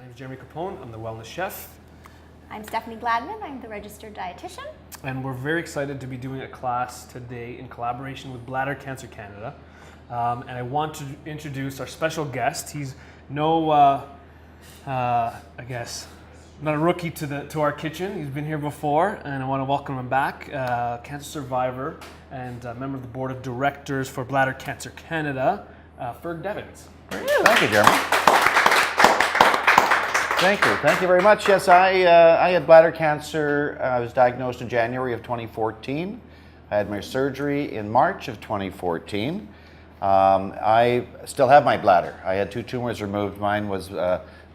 name is Jeremy Capone. I'm the wellness chef. I'm Stephanie Gladman. I'm the registered dietitian. And we're very excited to be doing a class today in collaboration with Bladder Cancer Canada. And I want to introduce our special guest. He's I guess, not a rookie to our kitchen. He's been here before, and I want to welcome him back. Cancer survivor and member of the board of directors for Bladder Cancer Canada, Ferg Devins. Thank you, Jeremy. Thank you very much. Yes, I had bladder cancer. I was diagnosed in January of 2014. I had my surgery in March of 2014. I still have my bladder. I had 2 tumors removed. Mine was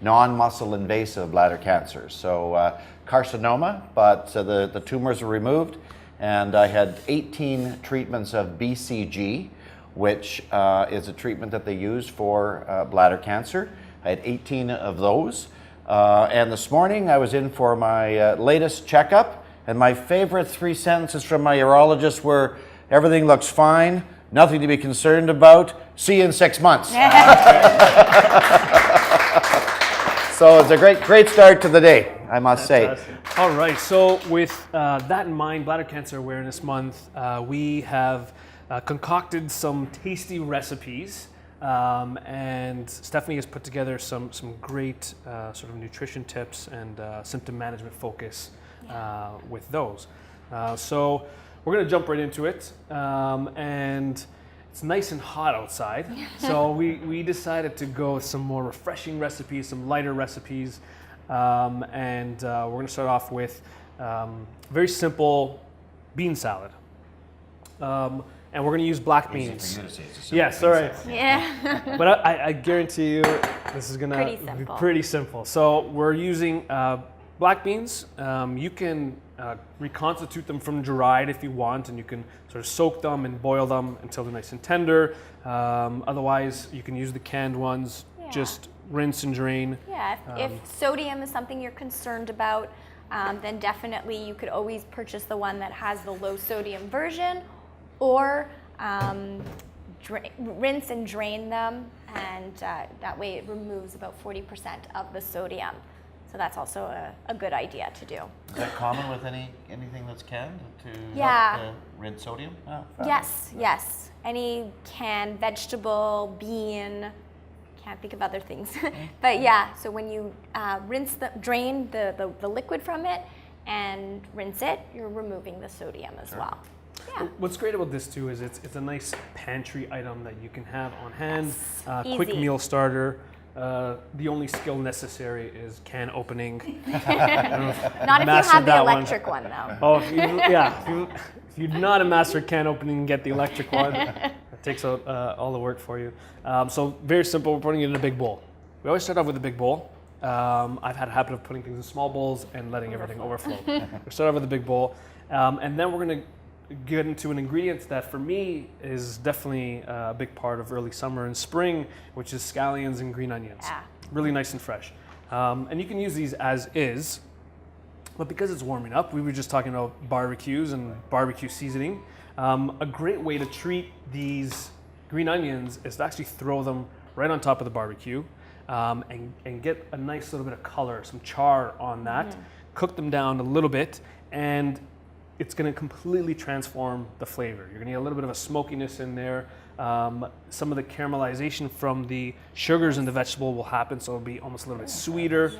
non-muscle invasive bladder cancer, so carcinoma, but the tumors were removed, and I had 18 treatments of BCG, which is a treatment that they use for bladder cancer. I had 18 of those. And this morning I was in for my latest checkup, and my favorite 3 sentences from my urologist were, "Everything looks fine, nothing to be concerned about, see you in 6 months." So it's a great start to the day, I must say. All right, so with that in mind, Bladder Cancer Awareness Month, we have concocted some tasty recipes. And Stephanie has put together some great sort of nutrition tips and symptom management focus with those. So we're going to jump right into it. And it's nice and hot outside. So we decided to go with some more refreshing recipes, some lighter recipes. And we're going to start off with very simple bean salad. And we're going to use black beans. Yes, all right. Yeah. But I guarantee you this is going to be pretty simple. So we're using black beans. You can reconstitute them from dried if you want, and you can sort of soak them and boil them until they're nice and tender. Otherwise, you can use the canned ones. Yeah. Just rinse and drain. Yeah, if sodium is something you're concerned about, then definitely you could always purchase the one that has the low sodium version, or rinse and drain them, and that way it removes about 40% of the sodium. So that's also a good idea to do. Is that common with anything that's canned to help rid sodium? Oh, yes. Any canned vegetable, bean, can't think of other things. But yeah, so when you drain the liquid from it and rinse it, you're removing the sodium as well. Yeah. What's great about this too is it's a nice pantry item that you can have on hand. Yes. Quick meal starter. The only skill necessary is can opening. Not if you have the electric one though. Oh, if you're not a master of can opening and get the electric one, it takes out all the work for you. So very simple, we're putting it in a big bowl. We always start off with a big bowl. I've had a habit of putting things in small bowls and letting everything overflow. We start off with a big bowl, and then we're going to get into an ingredient that for me is definitely a big part of early summer and spring, which is scallions and green onions. Yeah. Really nice and fresh. And you can use these as is, but because it's warming up, we were just talking about barbecues and barbecue seasoning. A great way to treat these green onions is to actually throw them right on top of the barbecue and get a nice little bit of color, some char on that. Cook them down a little bit, and it's going to completely transform the flavor. You're going to get a little bit of a smokiness in there. Some of the caramelization from the sugars in the vegetable will happen, so it'll be almost a little bit sweeter.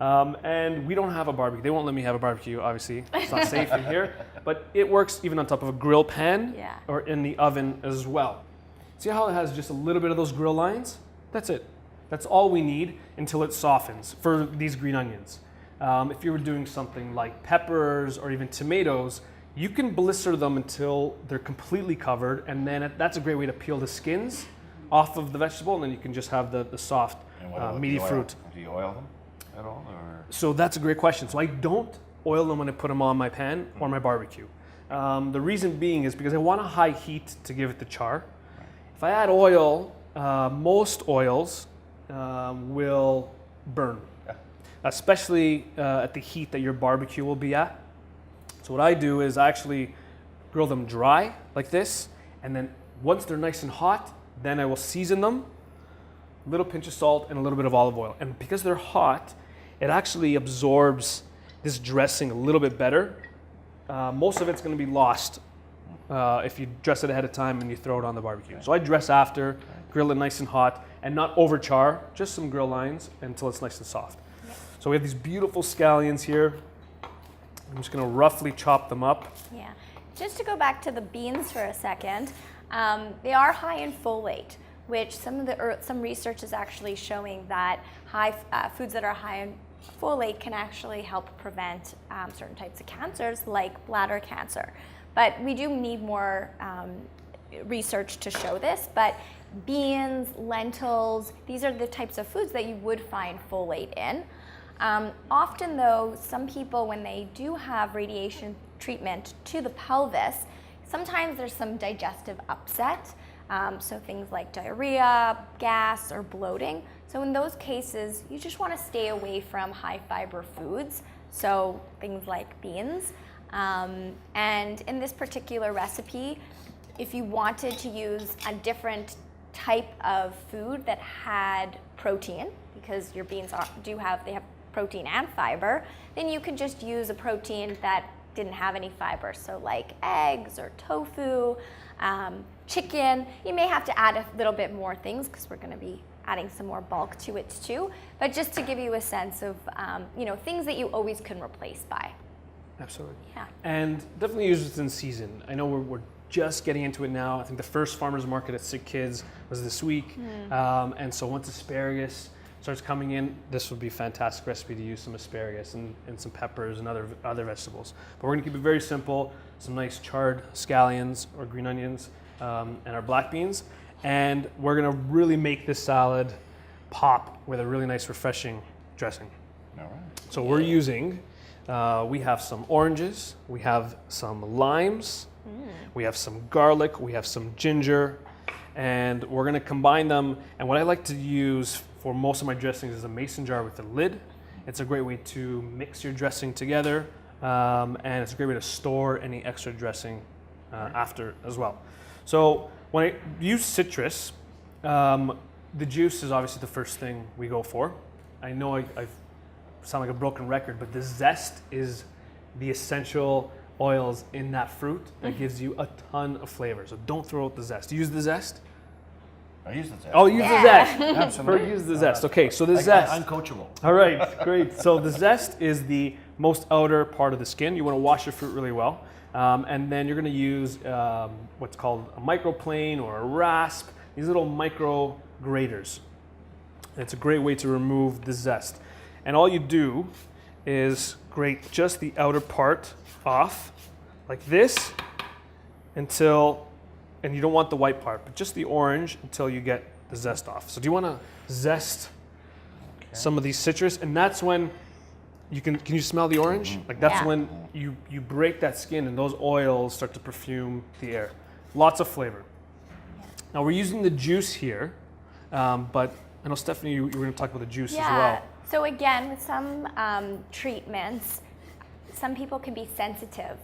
Yeah. And we don't have a barbecue. They won't let me have a barbecue, obviously. It's not safe in here. But it works even on top of a grill pan or in the oven as well. See how it has just a little bit of those grill lines? That's it. That's all we need until it softens for these green onions. If you were doing something like peppers or even tomatoes, you can blister them until they're completely covered, and then that's a great way to peel the skins off of the vegetable, and then you can just have the soft, meaty fruit. Do you oil them at all? Or? So that's a great question. So I don't oil them when I put them on my pan or my barbecue. The reason being is because I want a high heat to give it the char. If I add oil, most oils will burn. Especially at the heat that your barbecue will be at. So what I do is I actually grill them dry like this, and then once they're nice and hot, then I will season them a little pinch of salt, and a little bit of olive oil. And because they're hot, it actually absorbs this dressing a little bit better. Most of it's going to be lost if you dress it ahead of time and you throw it on the barbecue. So I dress after, grill it nice and hot, and not over char, just some grill lines until it's nice and soft. Yep. So we have these beautiful scallions here. I'm just going to roughly chop them up. Yeah. Just to go back to the beans for a second, they are high in folate, which some research is actually showing that foods that are high in folate can actually help prevent certain types of cancers like bladder cancer. But we do need more research to show this, but beans, lentils, these are the types of foods that you would find folate in. Often though, some people, when they do have radiation treatment to the pelvis, sometimes there's some digestive upset. So things like diarrhea, gas, or bloating. So in those cases, you just want to stay away from high fiber foods. So things like beans. And in this particular recipe, if you wanted to use a different type of food that had protein, because your beans they have protein and fiber, then you could just use a protein that didn't have any fiber. So like eggs or tofu, chicken. You may have to add a little bit more things because we're going to be adding some more bulk to it too. But just to give you a sense of things that you always can replace by. Absolutely. Yeah. And definitely use it in season. I know we're just getting into it now. I think the first farmers market at Sick Kids was this week. And so once asparagus starts coming in, this would be a fantastic recipe to use some asparagus and some peppers and other vegetables. But we're gonna keep it very simple. Some nice charred scallions or green onions and our black beans. And we're gonna really make this salad pop with a really nice refreshing dressing. All right. So we're using, we have some oranges, we have some limes, we have some garlic, we have some ginger, and we're gonna combine them. And what I like to use for most of my dressings is a mason jar with a lid. It's a great way to mix your dressing together, and it's a great way to store any extra dressing after as well. So when I use citrus, the juice is obviously the first thing we go for. I know I sound like a broken record, but the zest is the essential oils in that fruit that gives you a ton of flavor. So don't throw out the zest. Do you use the zest? I use the zest. Oh, use the zest. Absolutely. Use the zest. Okay, so the zest. I'm coachable. All right, great. So the zest is the most outer part of the skin. You want to wash your fruit really well. And then you're going to use what's called a microplane or a rasp, these little micro graters. It's a great way to remove the zest. And all you do is grate just the outer part off like this until, and you don't want the white part, but just the orange until you get the zest off. So do you want to zest some of these citrus? And that's when you can you smell the orange? Like that's when you break that skin and those oils start to perfume the air. Lots of flavor. Now we're using the juice here, but I know Stephanie, you were going to talk about the juice as well. So again, with some treatments, some people can be sensitive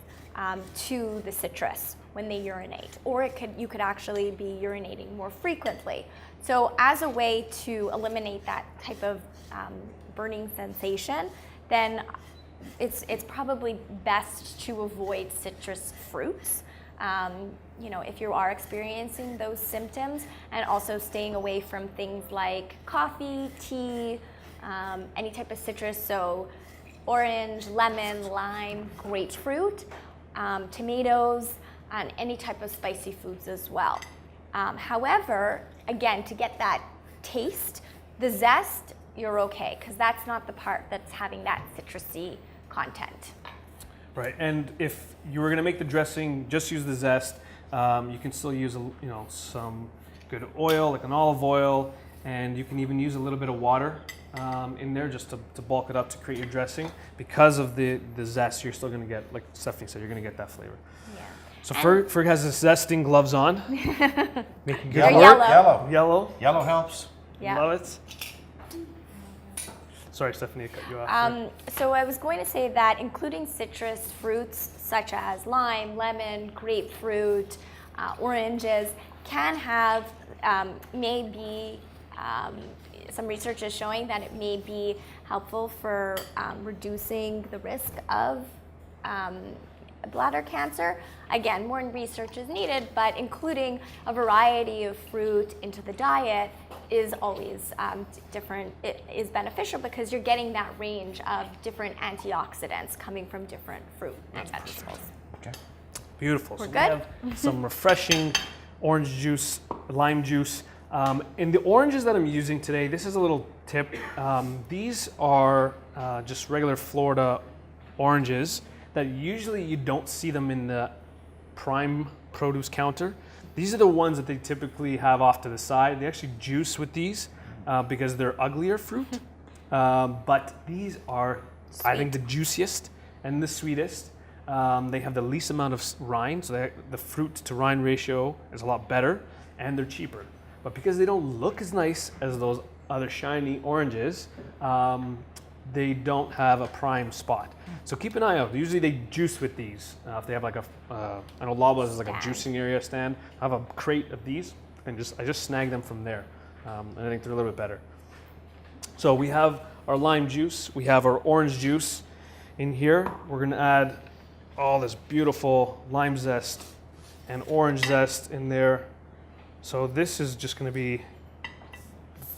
to the citrus when they urinate, or you could actually be urinating more frequently. So as a way to eliminate that type of burning sensation, then it's probably best to avoid citrus fruits. If you are experiencing those symptoms, and also staying away from things like coffee, tea, any type of citrus, so orange, lemon, lime, grapefruit, tomatoes, and any type of spicy foods as well. However, again, to get that taste, the zest, you're okay, because that's not the part that's having that citrusy content. Right, and if you were going to make the dressing, just use the zest. You can still use some good oil, like an olive oil, and you can even use a little bit of water in there just to bulk it up to create your dressing. Because of the zest, you're still going to get, like Stephanie said, you're going to get that flavor. Yeah. So Ferg has his zesting gloves on. Making good work. Yellow. Yellow helps. Yeah. Love it. Sorry, Stephanie, I cut you off. So I was going to say that including citrus fruits such as lime, lemon, grapefruit, oranges can have, may be some research is showing that it may be helpful for reducing the risk of bladder cancer. Again, more research is needed, but including a variety of fruit into the diet is always different. It is beneficial because you're getting that range of different antioxidants coming from different fruit and vegetables. Okay. Beautiful. We're so good? We have some refreshing orange juice, lime juice. In the oranges that I'm using today, this is a little tip. These are just regular Florida oranges that usually you don't see them in the prime produce counter. These are the ones that they typically have off to the side. They actually juice with these because they're uglier fruit. But these are, I think, the juiciest and the sweetest. They have the least amount of rind, so the fruit to rind ratio is a lot better, and they're cheaper. But because they don't look as nice as those other shiny oranges, they don't have a prime spot. So keep an eye out. Usually they juice with these. If they have like I know Loblaws is like a juicing area stand. I have a crate of these, and I just snag them from there. And I think they're a little bit better. So we have our lime juice. We have our orange juice in here. We're gonna add all this beautiful lime zest and orange zest in there. So this is just gonna be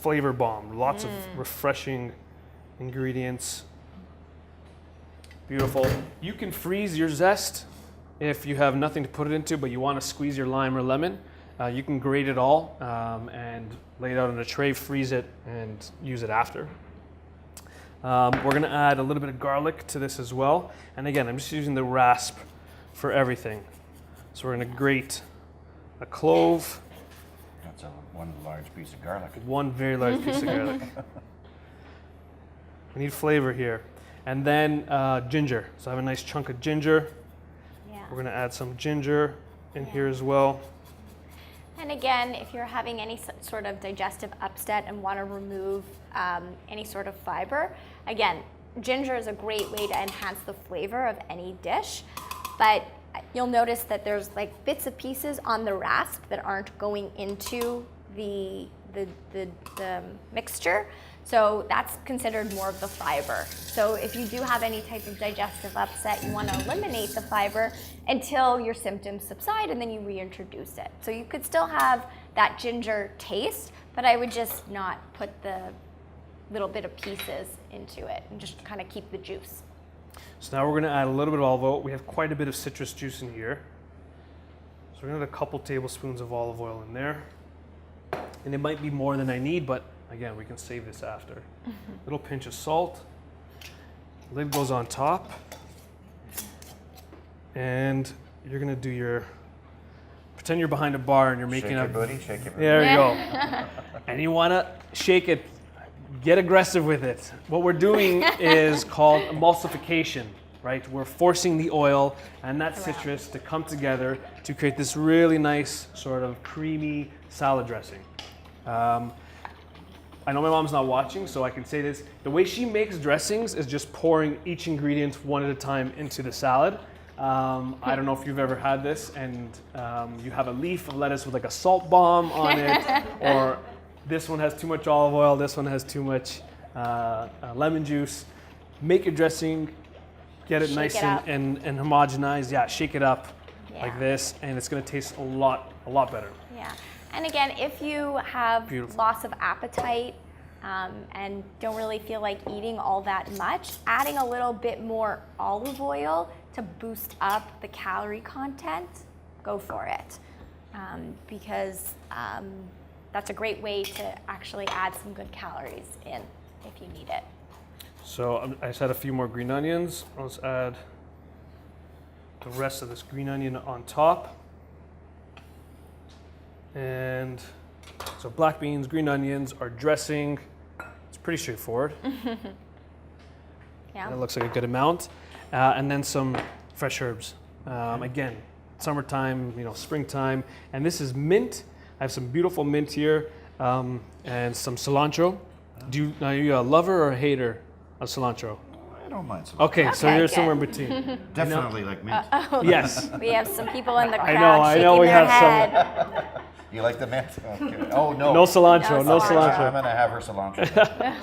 flavor bomb. Lots of refreshing ingredients. Beautiful. You can freeze your zest if you have nothing to put it into, but you want to squeeze your lime or lemon. You can grate it all and lay it out in a tray, freeze it, and use it after. We're going to add a little bit of garlic to this as well. And again, I'm just using the rasp for everything. So we're going to grate a clove. That's one large piece of garlic. One very large piece of garlic. We need flavor here. And then ginger. So I have a nice chunk of ginger. Yeah. We're gonna add some ginger in here as well. And again, if you're having any sort of digestive upset and want to remove any sort of fiber, again, ginger is a great way to enhance the flavor of any dish. But you'll notice that there's like bits and pieces on the rasp that aren't going into the mixture. So that's considered more of the fiber. So if you do have any type of digestive upset, you want to eliminate the fiber until your symptoms subside, and then you reintroduce it. So you could still have that ginger taste, but I would just not put the little bit of pieces into it and just kind of keep the juice. So now we're gonna add a little bit of olive oil. We have quite a bit of citrus juice in here. So we're gonna add a couple tablespoons of olive oil in there. And it might be more than I need, but again, we can save this after. Little pinch of salt. Lid goes on top. And you're gonna do pretend you're behind a bar and you're making Shake your booty, shake your booty. There you go. And you wanna shake it, get aggressive with it. What we're doing is called emulsification, right? We're forcing the oil and that citrus to come together to create this really nice sort of creamy salad dressing. I know my mom's not watching, so I can say this. The way she makes dressings is just pouring each ingredient one at a time into the salad. I don't know if you've ever had this, and you have a leaf of lettuce with like a salt bomb on it, or this one has too much olive oil, this one has too much lemon juice. Make your dressing, get it nice and homogenized. Yeah, shake it up like this, and it's gonna taste a lot better. Yeah. And again, if you have loss of appetite and don't really feel like eating all that much, adding a little bit more olive oil to boost up the calorie content, go for it. Because that's a great way to actually add some good calories in if you need it. So I just had a few more green onions. Let's add the rest of this green onion on top. And so black beans, green onions, our dressing. It's pretty straightforward. Yeah. And it looks like a good amount. And then some fresh herbs. Again, summertime, springtime. And this is mint. I have some beautiful mint here and some cilantro. Are you a lover or a hater of cilantro? I don't mind cilantro. Okay, so you're good. somewhere in between. Definitely like mint. Yes. We have some people in the crowd I know shaking we their have head. You like the mint? Okay. Oh, no. No cilantro, no No cilantro. cilantro. I'm going to have her cilantro.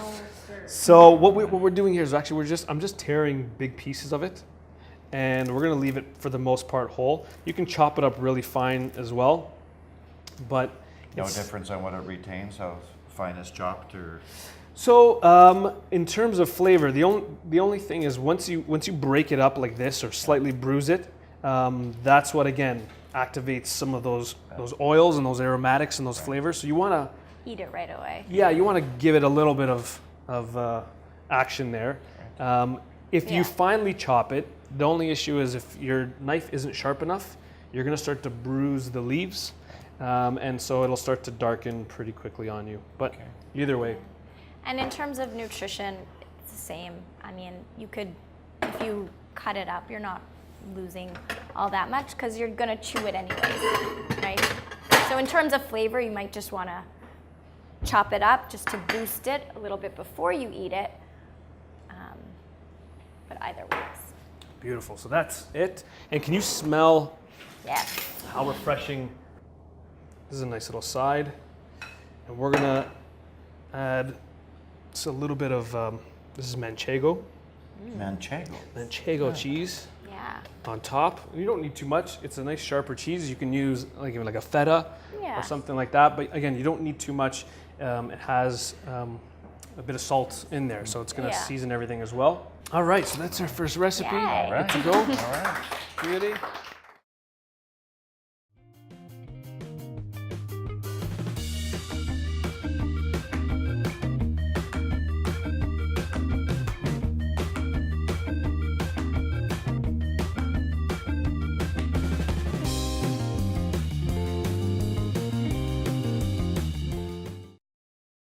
So what we're doing here is actually I'm just tearing big pieces of it, and we're gonna leave it for the most part whole. You can chop it up really fine as well, but No difference on what it retains, how fine is chopped, or So in terms of flavor, the only thing is once you break it up like this or slightly bruise it, that's what again activates some of those oils and those aromatics and those flavors. So you want to Eat it right away. you want to give it a little bit of action there. If you Yeah. finely chop it, the only issue is if your knife isn't sharp enough, you're going to start to bruise the leaves, and so it'll start to darken pretty quickly on you. But either way. And in terms of nutrition, it's the same. I mean, you could, if you cut it up, you're not losing all that much because you're gonna chew it anyways, right? So in terms of flavor, you might just wanna chop it up just to boost it a little bit before you eat it. But either works. Beautiful. So that's it. And can you smell Yes. how refreshing? This is a nice little side. And we're gonna add just a little bit of, this is manchego manchego. cheese Yeah. on top. You don't need too much. It's a nice sharper cheese. You can use like even like a feta Yeah. or something like that. But again, you don't need too much. It has a bit of salt in there, so it's gonna Yeah. season everything as well. All right, so that's our first recipe. Yay. All right. Good to go. All right. Beauty.